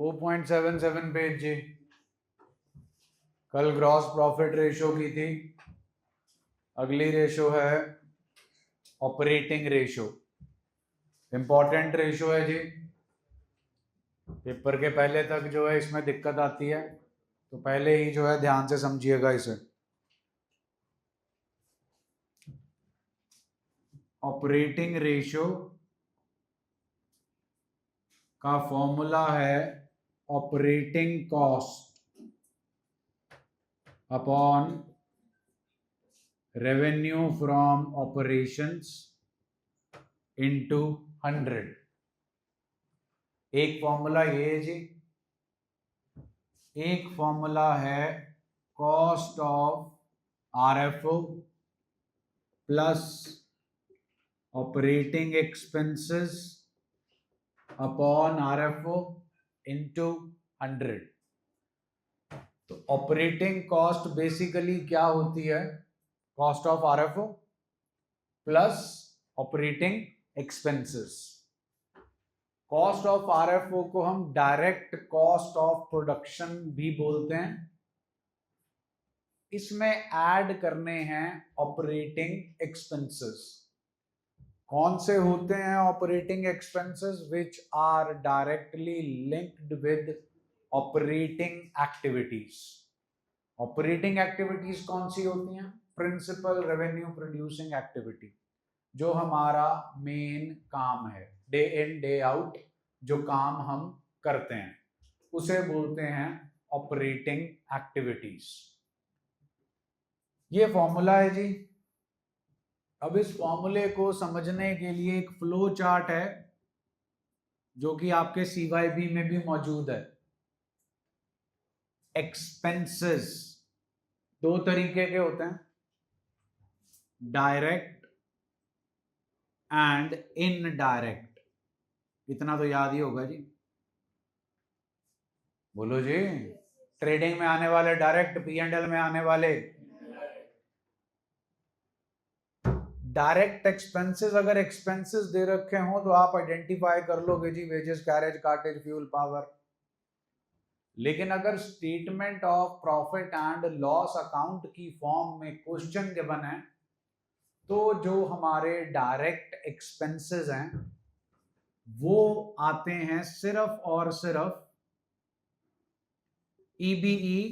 2.77 page जी। कल gross profit ratio की थी, अगली रेशो है ऑपरेटिंग रेशो। इंपॉर्टेंट रेशो है जी, पेपर के पहले तक जो है इसमें दिक्कत आती है, तो पहले ही जो है ध्यान से समझिएगा इसे। ऑपरेटिंग रेशो का फॉर्मूला है operating cost upon revenue from operations into 100। एक फॉर्मूला ये है जी, एक फॉर्मूला है cost of RFO plus operating expenses upon RFO into 100। तो ऑपरेटिंग कॉस्ट बेसिकली क्या होती है? Cost of RFO plus operating expenses. Cost of RFO को हम डायरेक्ट कॉस्ट ऑफ प्रोडक्शन भी बोलते हैं। इसमें ऐड करने हैं ऑपरेटिंग एक्सपेंसेस। कौन से होते हैं operating expenses? Which are directly linked with operating activities. Operating activities कौन सी होती हैं? प्रिंसिपल रेवेन्यू प्रोड्यूसिंग एक्टिविटी, जो हमारा मेन काम है, डे इन डे आउट जो काम हम करते हैं उसे बोलते हैं ऑपरेटिंग एक्टिविटीज। ये फॉर्मूला है जी। अब इस फॉर्मूले को समझने के लिए एक फ्लो चार्ट है जो कि आपके CYB में भी मौजूद है। एक्सपेंसेस दो तरीके के होते हैं, डायरेक्ट एंड इनडायरेक्ट। इतना तो याद ही होगा जी, बोलो जी। ट्रेडिंग में आने वाले डायरेक्ट, P&L में आने वाले डायरेक्ट एक्सपेंसेस। अगर एक्सपेंसेस दे रखे हो तो आप आइडेंटिफाई कर लोगे जी, wages, carriage, cartage, fuel, power. लेकिन अगर statement of profit and loss account की फॉर्म में क्वेश्चन गिवन है, तो जो हमारे डायरेक्ट एक्सपेंसेस हैं वो आते हैं सिर्फ और सिर्फ EBE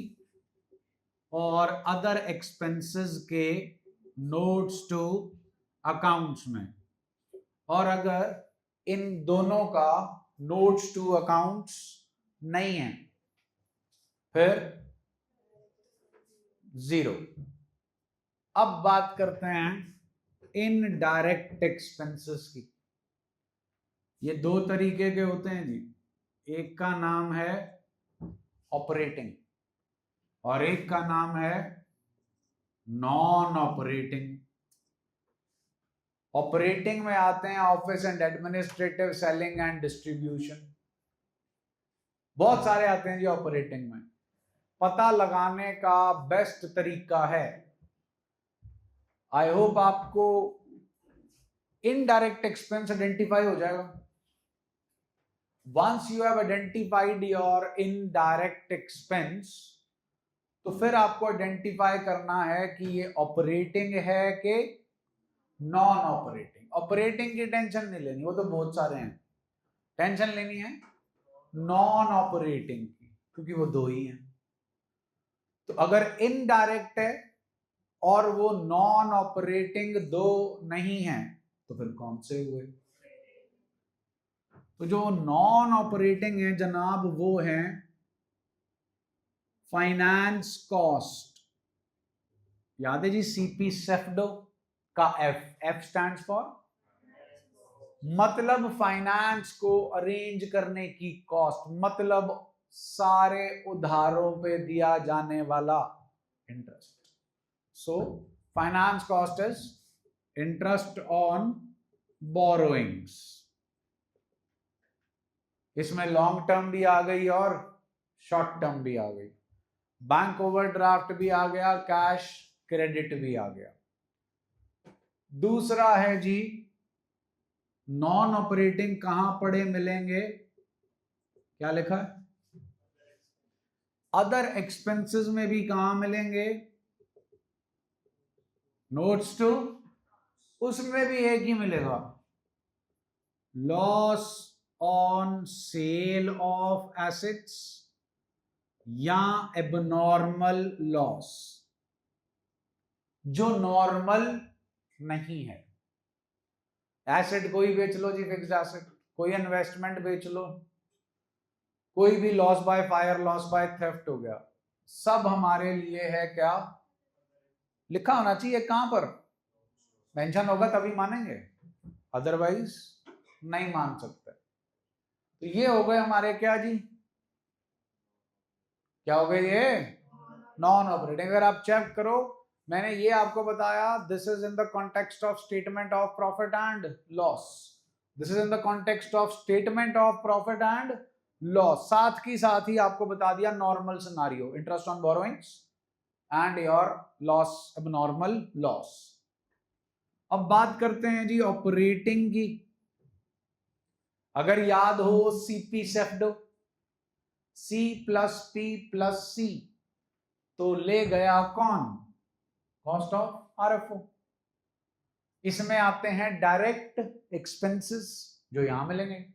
और अदर एक्सपेंसेस के नोट्स टू अकाउंट्स में। और अगर इन दोनों का नोट्स टू अकाउंट्स नहीं है फिर 0। अब बात करते हैं इनडायरेक्ट एक्सपेंसेस की। ये दो तरीके के होते हैं जी। एक का नाम है ऑपरेटिंग और एक का नाम है नॉन ऑपरेटिंग। ऑपरेटिंग में आते हैं office and administrative, selling and distribution, बहुत सारे आते हैं जी ऑपरेटिंग में। पता लगाने का बेस्ट तरीका है, आई होप आपको इनडायरेक्ट एक्सपेंस आइडेंटिफाई हो जाएगा। Once you have identified your indirect expense, तो फिर आपको आइडेंटिफाई करना है कि ये ऑपरेटिंग है कि नॉन ऑपरेटिंग। ऑपरेटिंग की टेंशन नहीं लेनी, वो तो बहुत सारे हैं। टेंशन लेनी है नॉन ऑपरेटिंग की, क्योंकि वो दो ही हैं। तो अगर इनडायरेक्ट है और वो नॉन ऑपरेटिंग दो नहीं है तो फिर कौन से हुए? तो जो नॉन ऑपरेटिंग है जनाब वो है फाइनेंस कॉस्ट। याद है जी, CP सेफडो का F स्टैंड्स फॉर, मतलब फाइनेंस को अरेंज करने की कॉस्ट, मतलब सारे उधारों पे दिया जाने वाला interest. So finance cost is interest on borrowings. इसमें लॉन्ग टर्म भी आ गई और शॉर्ट टर्म भी आ गई। बैंक ओवरड्राफ्ट भी आ गया, कैश क्रेडिट भी आ गया। दूसरा है जी नॉन ऑपरेटिंग। कहां पड़े मिलेंगे? क्या लिखा है? अदर एक्सपेंसेस में भी कहां मिलेंगे? नोट्स टू, उसमें भी एक ही मिलेगा, loss on sale of assets या एबनॉर्मल लॉस, जो नॉर्मल नहीं है। एसेट कोई बेच लो जी, फिक्स्ड एसेट, कोई इन्वेस्टमेंट बेच लो, कोई भी loss by fire, loss by theft हो गया, सब हमारे लिए है क्या? लिखा होना चाहिए, कहां पर मेंशन होगा तभी मानेंगे, अदरवाइज नहीं मान सकते। तो ये हो गए हमारे क्या जी, क्या हो गए ये? Non operating. अगर आप चेक करो, मैंने ये आपको बताया, this is in the context of statement of profit and loss, this is in the context of statement of profit and loss. साथ ही आपको बता दिया normal scenario, interest on borrowings and your loss, abnormal loss. अब बात करते हैं जी operating की। अगर याद हो सीपी सेफडो, C plus P plus C, तो ले गया कौन? Cost of RFO. इसमें आते हैं डायरेक्ट एक्सपेंसेस जो यहां मिलेंगे।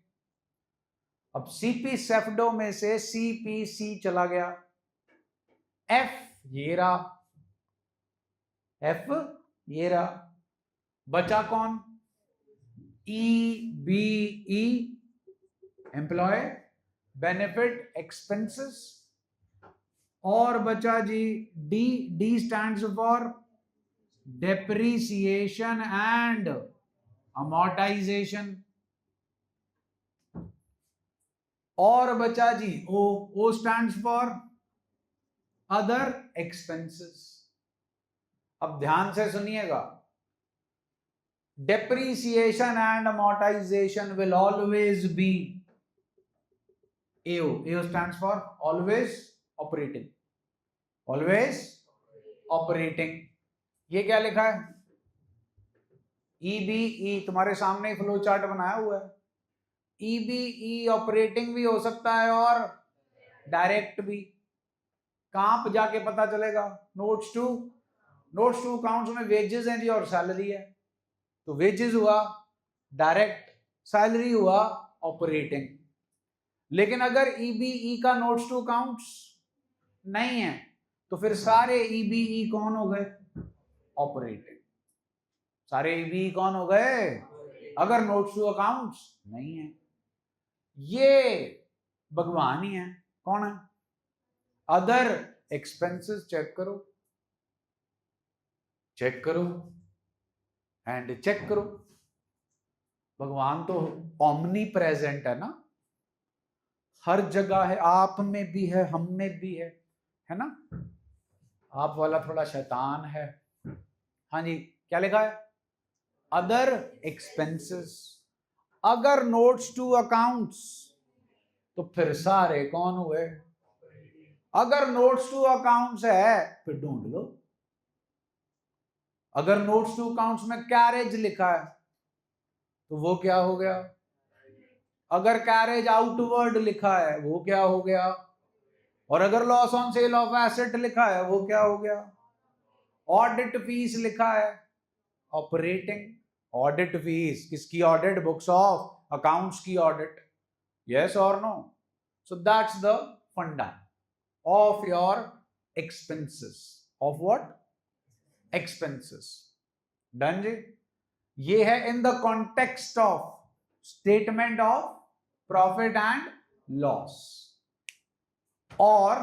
अब सीपी सेफडो में से सीपीसी चला गया, एफ ये रहा, एफ ये रहा, बचा कौन? ईबीई, एम्प्लॉय बेनिफिट एक्सपेंसेस, और बचा G D, D stands for depreciation and amortisation, और बचा जी ओ, ओ स्टैंड्स फॉर अदर एक्सपेंसेस। अब ध्यान से सुनिएगा, depreciation and amortization will always be AO. AO stands for always operating, always operating। ये क्या लिखा है? EBE, तुम्हारे सामने फ्लो चार्ट बनाया हुआ है। EBE ऑपरेटिंग भी हो सकता है और डायरेक्ट भी। कहां पर जाके पता चलेगा? Notes to, notes to accounts में वेजेस हैं जी और सैलरी है, तो वेजेस हुआ डायरेक्ट, सैलरी हुआ ऑपरेटिंग। लेकिन अगर ईबीई का नोट्स टू अकाउंट्स नहीं है, तो फिर सारे ईबीई कौन हो गए? ऑपरेटिंग। सारे ईबीई कौन हो गए? अगर नोट्स टू अकाउंट्स नहीं है। ये भगवान ही है। कौन है? अदर एक्सपेंसेस चेक करो, चेक करो एंड चेक करो। भगवान तो ओमनी प्रेजेंट है ना, हर जगह है, आप में भी है, हम में भी है ना। आप वाला थोड़ा शैतान है। हाँ जी, क्या लिखा है? Other expenses. अगर नोट्स टू अकाउंट्स, तो फिर सारे कौन हुए? अगर नोट्स टू अकाउंट्स है फिर ढूंढ लो। अगर नोट्स टू अकाउंट्स में कैरेज लिखा है तो वो क्या हो गया? अगर कैरेज आउटवर्ड लिखा है वो क्या हो गया? और अगर loss on sale of asset लिखा है वो क्या हो गया? ऑडिट फीस लिखा है, ऑपरेटिंग। ऑडिट फीस किसकी? ऑडिट, बुक्स ऑफ अकाउंट्स की ऑडिट। यस और no? So that's the funda of your expenses. Of what? Expenses. Done जी। ये है in the context of statement of profit and loss. और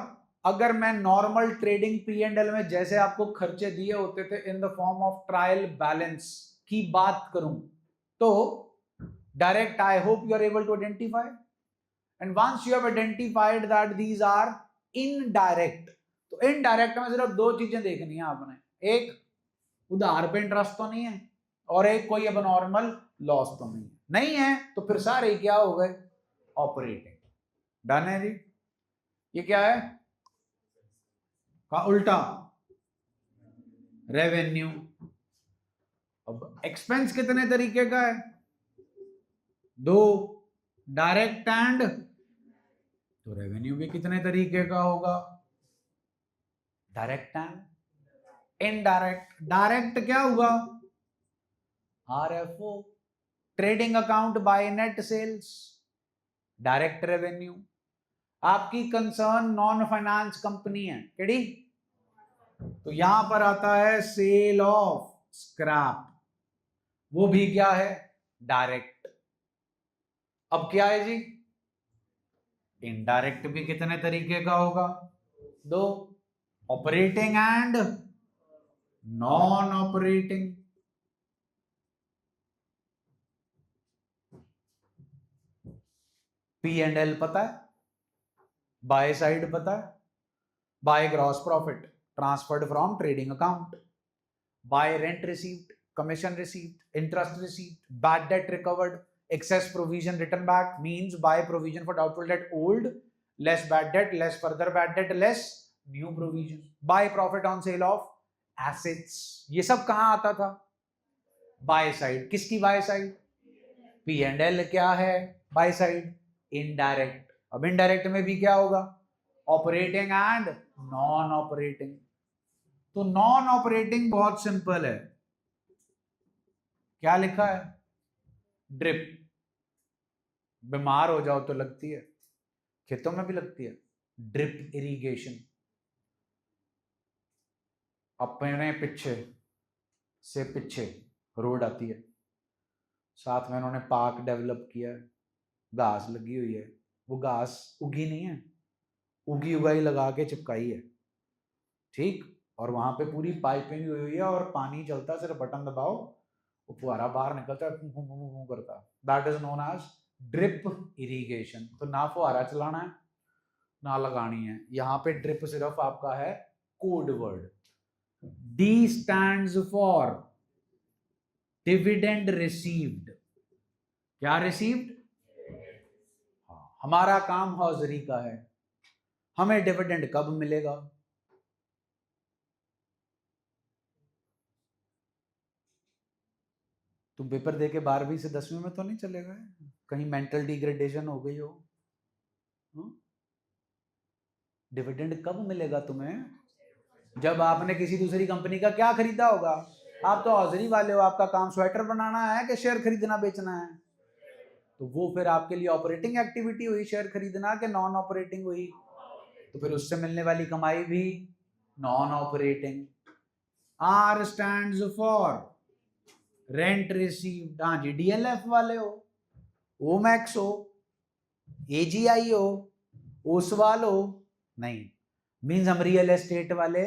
अगर मैं नॉर्मल ट्रेडिंग P&L में जैसे आपको खर्चे दिए होते थे in the form of trial balance की बात करूं, तो direct, I hope you are able to identify, and once you have identified that these are indirect, तो इनडायरेक्ट में सिर्फ दो चीजें देखनी है आपने, एक उधार पे इंटरेस्ट तो नहीं है, और एक कोई अब नॉर्मल लॉस तो नहीं है। नहीं है तो फिर सारे क्या हो गए? ऑपरेटिंग। डन है जी। ये क्या है? का उल्टा, रेवेन्यू। अब एक्सपेंस कितने तरीके का है? दो, डायरेक्ट एंड, तो रेवेन्यू भी कितने तरीके का होगा? Direct and indirect. डायरेक्ट क्या हुआ? RFO, trading account by net sales, direct revenue. आपकी कंसर्न नॉन फाइनेंस कंपनी है, केड़ी? तो यहां पर आता है सेल ऑफ स्क्रैप, वो भी क्या है? डायरेक्ट। अब क्या है जी? इनडायरेक्ट भी कितने तरीके का होगा? दो, operating and non operating. P and L पता है, बाय साइड पता है, by gross profit transferred from trading account, bye rent received, commission received, interest received, bad debt recovered, excess provision written back means buy provision for doubtful debt old, less bad debt, less further bad debt, less new provision, buy profit on sale of assets। ये सब कहां आता था? By side. किसकी by side? P and L क्या है? By side. Indirect. अब indirect में भी क्या होगा? Operating and non operating. तो नॉन ऑपरेटिंग बहुत सिंपल है, क्या लिखा है? ड्रिप। बीमार हो जाओ तो लगती है, खेतों में भी लगती है। Drip irrigation. अपने पीछे से पीछे रोड आती है, साथ में उन्होंने पार्क डेवलप किया है, घास लगी हुई है, वो घास उगी नहीं है, उगी उगाई लगा के चिपकाई है, ठीक? और वहां पे पूरी पाइपिंग हुई है और पानी चलता है, सिर्फ बटन दबाओ वो फुहारा बाहर निकलता है, फू फू फू फू करता है। That is known as drip irrigation. तो ना फुहारा चलाना है ना लगानी है। यहाँ पे ड्रिप सिर्फ आपका है code word. D stands for dividend received. क्या रिसीव्ड? हमारा काम हौजरी का है, हमें डिविडेंड कब मिलेगा? तुम पेपर दे के 12वीं से 10वीं में तो नहीं चले गए? कहीं मेंटल डिग्रेडेशन हो गई हो? डिविडेंड कब मिलेगा तुम्हें? जब आपने किसी दूसरी कंपनी का क्या खरीदा होगा। आप तो हौजरी वाले हो, आपका काम स्वेटर बनाना है कि शेयर खरीदना बेचना है? तो वो फिर आपके लिए ऑपरेटिंग एक्टिविटी हुई शेयर खरीदना, कि नॉन ऑपरेटिंग हुई? तो फिर उससे मिलने वाली कमाई भी non operating. R stands for rent received. हाँ जी, डीएलएफ वाले हो, ओमैक्स हो, एजीआई हो, ओसवाल हो? नहीं, मीन्स हम रियल एस्टेट वाले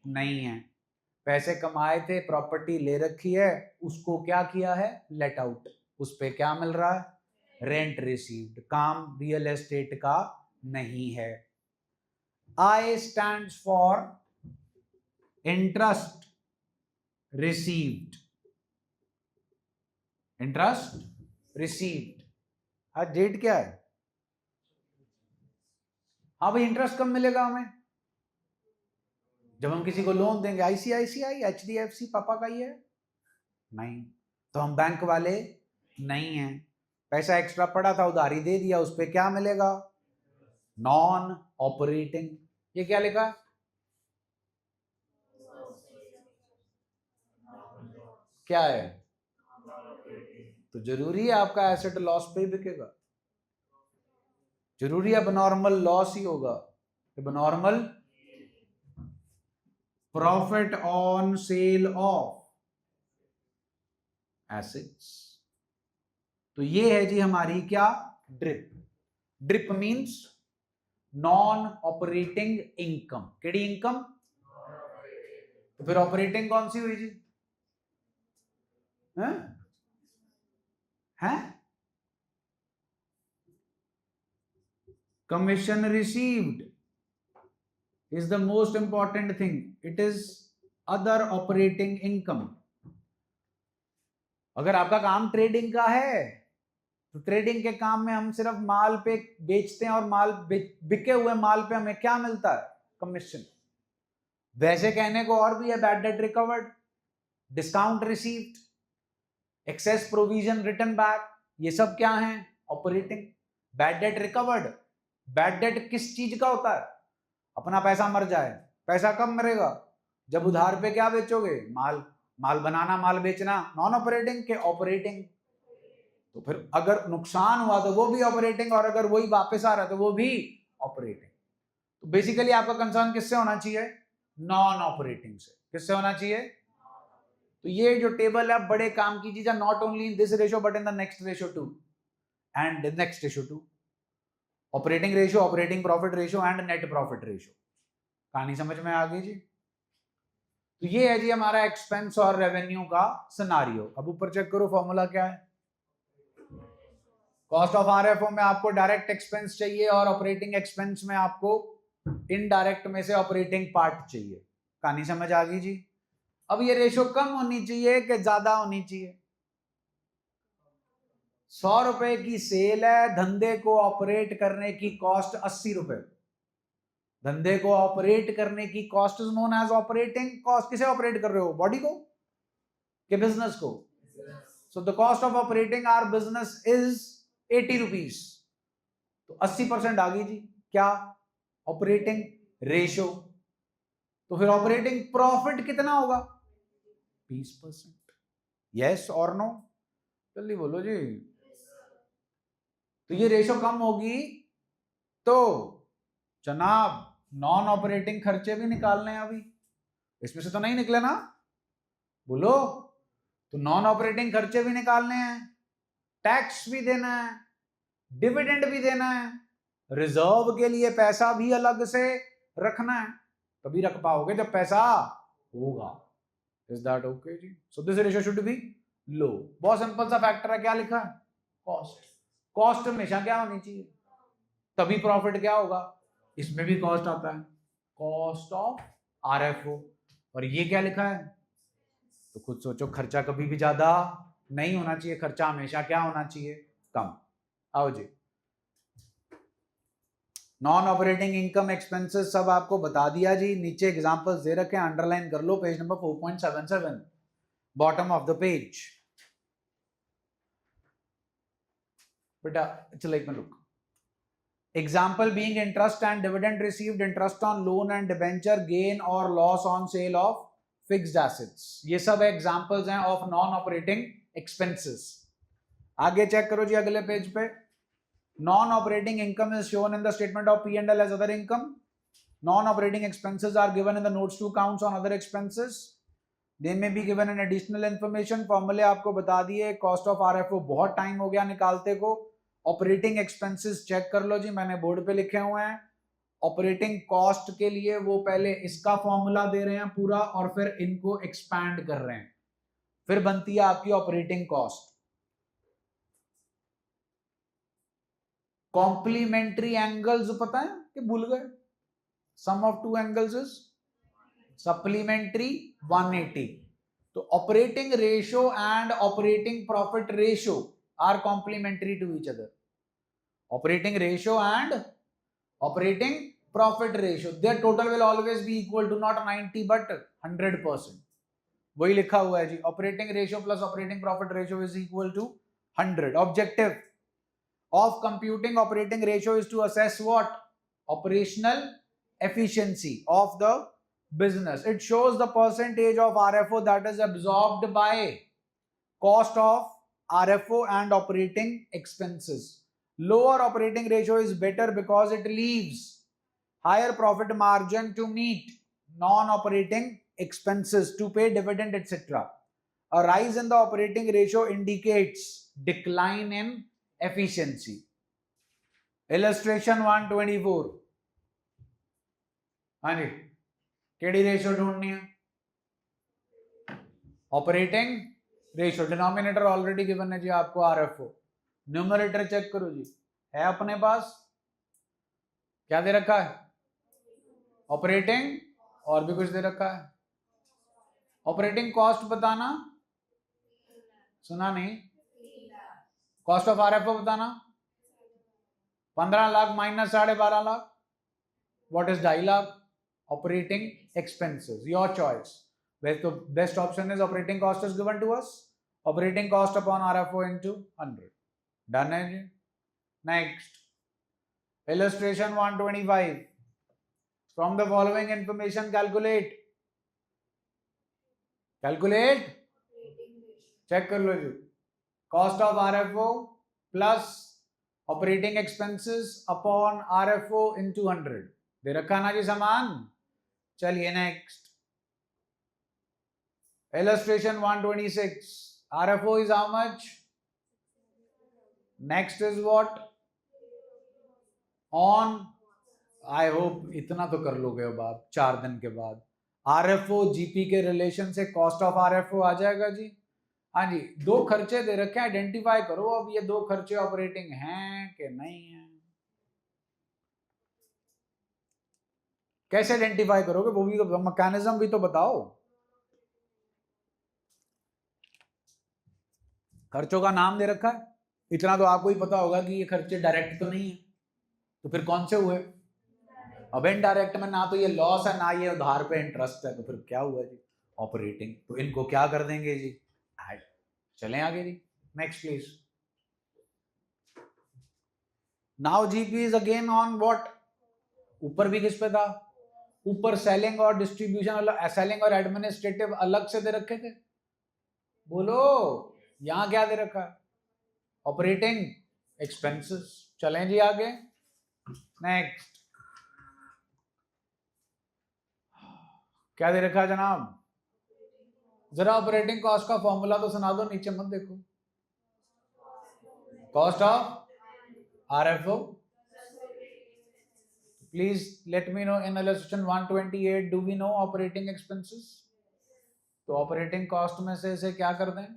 नहीं है। पैसे कमाए थे, प्रॉपर्टी ले रखी है, उसको क्या किया है? Let out. उस पे क्या मिल रहा है? Rent received. काम रियल एस्टेट का नहीं है। आई stands for interest received. Interest received. आज डेट क्या है? हाँ भाई, इंटरेस्ट कब मिलेगा हमें? जब हम किसी को लोन देंगे। आईसीआईसीआई, एचडीएफसी पापा का ही है? नहीं, तो हम बैंक वाले नहीं हैं। पैसा एक्स्ट्रा पड़ा था, उधारी दे दिया, उस पे क्या मिलेगा? Non operating. ये क्या लिखा? क्या है? तो जरूरी है आपका एसेट लॉस पे ही बिकेगा? जरूरी है abnormal लॉस ही होगा? abnormal profit on sale of assets. तो ये है जी हमारी क्या? Drip. Drip means non operating income. केड़ी इनकम? तो फिर ऑपरेटिंग कौन सी हुई जी? हैं? Commission received is the most important thing. It is other operating income. अगर आपका काम ट्रेडिंग का है तो ट्रेडिंग के काम में हम सिर्फ माल पे बेचते हैं और माल बिके हुए माल पे हमें क्या मिलता है? कमीशन। वैसे कहने को और भी है, bad debt recovered, discount received, excess provision return back, ये सब क्या है? Operating. Bad debt recovered, bad debt किस चीज का होता है? अपना पैसा मर जाए पैसा कब मरेगा? जब उधार पे क्या बेचोगे? माल। माल बनाना, माल बेचना नॉन ऑपरेटिंग के ऑपरेटिंग। तो फिर अगर नुकसान हुआ तो वो भी ऑपरेटिंग, और अगर वही वापस आ रहा है तो वो भी ऑपरेटिंग। तो बेसिकली आपका कंसर्न किससे होना चाहिए? नॉन ऑपरेटिंग से। किससे होना चाहिए? तो ये जो टेबल है बड़े काम की चीज है, not only in this ratio but in the next ratio two and next ratio two. Operating ratio, operating profit ratio and net profit ratio. कहानी समझ में आ गई जी? तो ये है जी हमारा एक्सपेंस और रेवेन्यू का सिनारियो। अब ऊपर चेक करो फॉर्मूला क्या है। कॉस्ट ऑफ आरएफओ में आपको डायरेक्ट एक्सपेंस चाहिए और ऑपरेटिंग एक्सपेंस में आपको इनडायरेक्ट में से ऑपरेटिंग पार्ट चाहिए। कहानी समझ आ गई जी? अब ये रेशो कम होनी चाहिए कि ज्यादा होनी चाहिए? 100 रुपए की सेल है, धंधे को ऑपरेट करने की कॉस्ट 80 रुपए। धंधे को ऑपरेट करने की cost is known as operating cost. किसे ऑपरेट कर रहे हो? बॉडी को कि बिजनेस को? So the cost of operating our business is 80 rupees. तो 80% आ गई जी क्या? Operating ratio. तो फिर ऑपरेटिंग प्रॉफिट कितना होगा? 20%। यस और नो? जल्दी बोलो जी। तो ये रेशो कम होगी तो जनाब नॉन ऑपरेटिंग खर्चे भी निकालने हैं। अभी इसमें से तो नहीं निकले ना? बोलो। तो नॉन ऑपरेटिंग खर्चे भी निकालने हैं, टैक्स भी देना है, डिविडेंड भी देना है, रिजर्व के लिए पैसा भी अलग से रखना है। तभी रख पाओगे जब पैसा होगा। इज दैट ओके जी? So this ratio should be low. बहुत सिंपल सा फैक्टर है। क्या लिखा है? कॉस्ट। कॉस्ट हमेशा क्या होनी चाहिए? तभी प्रॉफिट क्या होगा? इसमें भी कॉस्ट आता है, कॉस्ट ऑफ आरएफओ। और ये क्या लिखा है? तो खुद सोचो, खर्चा कभी भी ज्यादा नहीं होना चाहिए, खर्चा हमेशा क्या होना चाहिए? कम। आओ जी, नॉन ऑपरेटिंग इनकम एक्सपेंसेस सब आपको बता दिया जी। नीचे एग्जांपल्स दे रखे हैं, अंडरलाइन कर लो, page number 4.77 bottom of the page. बेटा चलो एक मिनट रुक। Example being interest and dividend received, interest on loan and debenture, gain और loss on sale of fixed assets. ये सब एग्जांपल्स हैं ऑफ नॉन ऑपरेटिंग एक्सपेंसेस। आगे चेक करो जी अगले पेज पे। Non-operating income is shown in the statement of P&L as other income. Non-operating expenses are given in the notes to accounts on other expenses. They may be given in additional information. फॉर्मूले आपको बता दिए। Cost of RFO बहुत time हो गया निकालते को। Operating expenses check कर लो जी, मैंने बोर्ड पे लिखे हुए हैं। ऑपरेटिंग कॉस्ट के लिए वो पहले इसका फॉर्मूला दे रहे हैं पूरा और फिर इनको एक्सपैंड कर रहे हैं, फिर बनती है आपकी ऑपरेटिंग कॉस्ट। कॉम्प्लीमेंट्री एंगल्स पता है कि भूल गए? Sum of two angles is supplementary 180। तो operating ratio and operating profit ratio are complementary to each other. Operating ratio and operating profit ratio, their total will always be equal to not 90 but 100%। वही लिखा हुआ है जी, operating ratio plus operating profit ratio is equal to 100। Objective of computing operating ratio is to assess what? Operational efficiency of the business. It shows the percentage of RFO that is absorbed by cost of RFO and operating expenses. Lower operating ratio is better because it leaves higher profit margin to meet non-operating expenses, to pay dividend, etc. A rise in the operating ratio indicates decline in efficiency. Illustration 124। हाँ जी, KD ratio ढूंढनी है? Operating ratio. Denominator already given है जी आपको RFO. Numerator check करो जी, है अपने पास क्या दे रखा है? ऑपरेटिंग, और भी कुछ दे रखा है? ऑपरेटिंग कॉस्ट बताना, सुना नहीं? कॉस्ट ऑफ आरएफओ बताना। 15 lakh minus 12.5 lakh, what is 2.5 lakh? Operating expenses, your choice. The best option is operating cost is given to us, operating cost upon RFO into 100. Done है जी। Next, illustration 125। From the following information calculate check कर लो जी. Cost of RFO plus operating expenses upon RFO into 100. दे रखा ना जी सामान. चलिए next. Illustration 126. RFO is how much? Next is what? On. I hope इतना तो कर लोगे अब आप 4 दिन के बाद. RFO GP के रिलेशन से कॉस्ट ऑफ RFO आ जाएगा जी. हाँ जी. 2 खर्चे दे रखे हैं, आइडेंटिफाई करो अब ये 2 खर्चे ऑपरेटिंग हैं कि नहीं है. कैसे आइडेंटिफाई करोगे, वो भी तो मैकेनिज्म भी तो बताओ. खर्चों का नाम दे रखा है, इतना तो आपको ही पता होगा कि ये खर्चे डायरेक्ट तो नहीं है, तो फिर कौन से हुए? अब इनडायरेक्ट में ना तो ये लॉस है ना ये उधार पे इंटरेस्ट है, तो फिर क्या हुआ जी? ऑपरेटिंग. तो इनको क्या कर देंगे जी? ऐड. चलें आगे जी. Next please. Now GP is again on what? ऊपर भी किस पे था? ऊपर सेलिंग और डिस्ट्रीब्यूशन अलग, सेलिंग और एडमिनिस्ट्रेटिव अलग से दे रखे थे. बोलो यहां क्या दे रखा है? Operating expenses. चलें जी आगे. नेक्स्ट. क्या दे रखा है जनाब? जरा ऑपरेटिंग कॉस्ट का फॉर्मूला तो सुना दो, नीचे मत देखो. Cost of RFO. Please let me know in illustration 128, do we know operating expenses? तो ऑपरेटिंग कॉस्ट में से इसे क्या कर दें?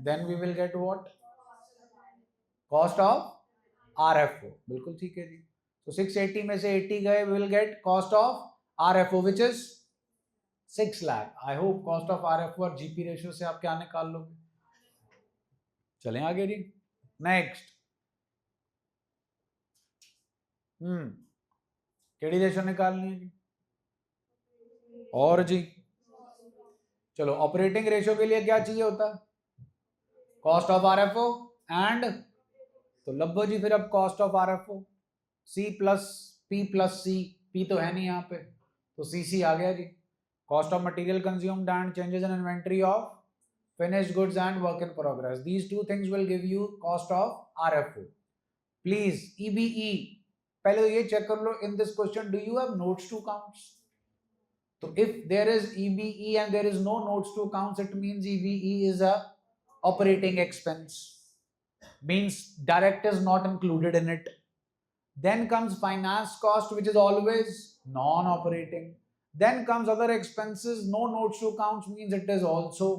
Then we will get what? Cost of RFO. बिल्कुल ठीक है जी. तो 680 में से 80 गए, we will get cost of RFO which is 6 lakh. I hope cost of RFO और GP रेशियो से आप क्या निकाल लोगे. चलें आगे जी. नेक्स्ट. केडी रेशियो निकालनी है जी? और जी चलो ऑपरेटिंग रेशियो के लिए क्या चाहिए होता है? कॉस्ट ऑफ RFO एंड, तो लब्बो जी फिर अब cost of RFO C plus P plus C. P तो है नहीं यहाँ पे, तो CC आ गया जी. Cost of material consumed and changes in inventory of finished goods and work in progress. These 2 things will give you cost of RFO. Please EBE पहले तो ये चेक कर लो. In this question do you have notes to accounts? तो if there is EBE and there is no notes to accounts, it means EBE is a operating expense, means direct is not included in it. Then comes finance cost which is always non-operating. Then comes other expenses, no notes to accounts means it is also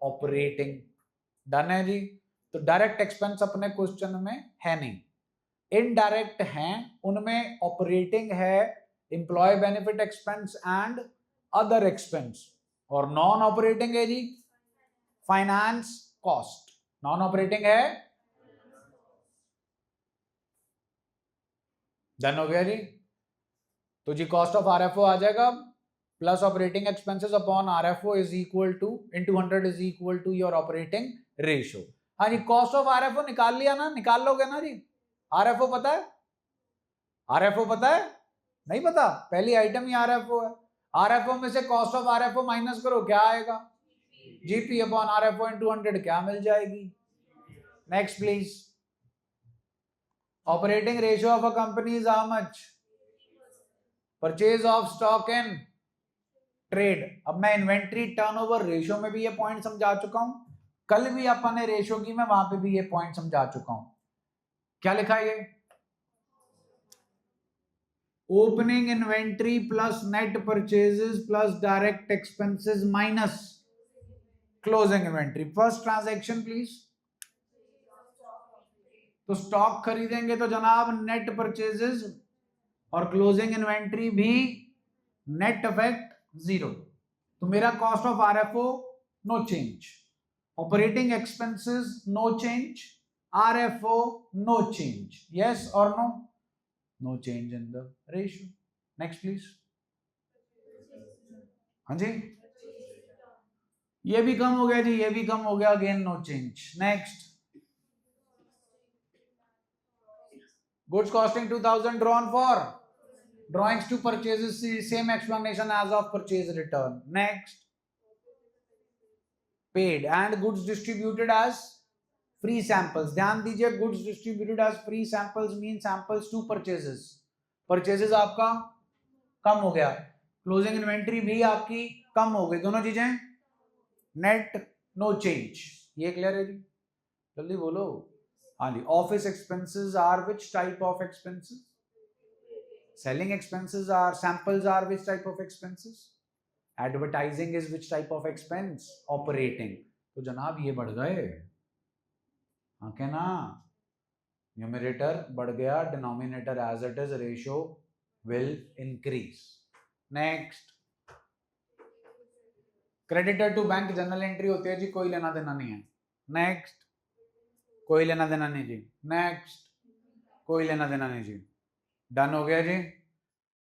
operating. Done है जी. तो direct expense अपने question में है नहीं, indirect हैं, उनमें operating है, employee benefit expense and other expense. और नॉन ऑपरेटिंग है जी फाइनेंस कॉस्ट. नॉन ऑपरेटिंग है. डन हो गया जी. तो जी कॉस्ट ऑफ RFO आ जाएगा plus operating expenses upon RFO is equal to into 100 is equal to your operating ratio. हाँ जी. कॉस्ट ऑफ RFO निकाल लिया ना? निकाल लोगे ना जी? RFO पता है? RFO पता है? नहीं पता? पहली आइटम ही RFO है. RFO में से कॉस्ट ऑफ RFO माइनस करो, क्या आएगा? GP upon RFO into 100. क्या मिल जाएगी? Next please. Operating ratio of a company is how much? Purchase of stock in trade. अब मैं इन्वेंट्री टर्नओवर रेशियो में भी ये पॉइंट समझा चुका हूं, कल भी अपन ने रेशियो की, मैं वहां पे भी ये पॉइंट समझा चुका हूं. क्या लिखा है ये? Opening inventory plus net purchases plus direct expenses minus closing inventory. First transaction please. तो स्टॉक खरीदेंगे तो जनाब नेट परचेजेस और क्लोजिंग इन्वेंट्री भी नेट इफेक्ट 0. तो मेरा cost of RFO no change, operating expenses no change, RFO no change. Yes और no? No change in the ratio. Next please. हाँ जी. ये भी कम हो गया जी, ये भी कम हो गया. Again no change. Next. Goods costing 2000 drawn for Drawings to purchases, same explanation as of purchase return. Next, paid and goods distributed as free samples. ध्यान दीजिए, goods distributed as free samples mean samples to purchases. Purchases आपका कम हो गया, closing inventory भी आपकी कम हो गई, दोनों चीजें नेट नो चेंज. ये क्लियर है जी? जल्दी बोलो. हाँ जी. Office expenses are which type of expenses? Selling expenses are, samples are which type of expenses? Advertising is which type of expense? Operating. तो जनाब ये बढ़ गए, हाँ क्या ना, न्यूमरेटर बढ़ गया, denominator as it is, ratio will increase. Next, creditor to bank journal entry होती है जी, कोई लेना देना नहीं है. नेक्स्ट, कोई लेना देना नहीं जी. नेक्स्ट, कोई लेना देना नहीं जी. डन हो गया जी.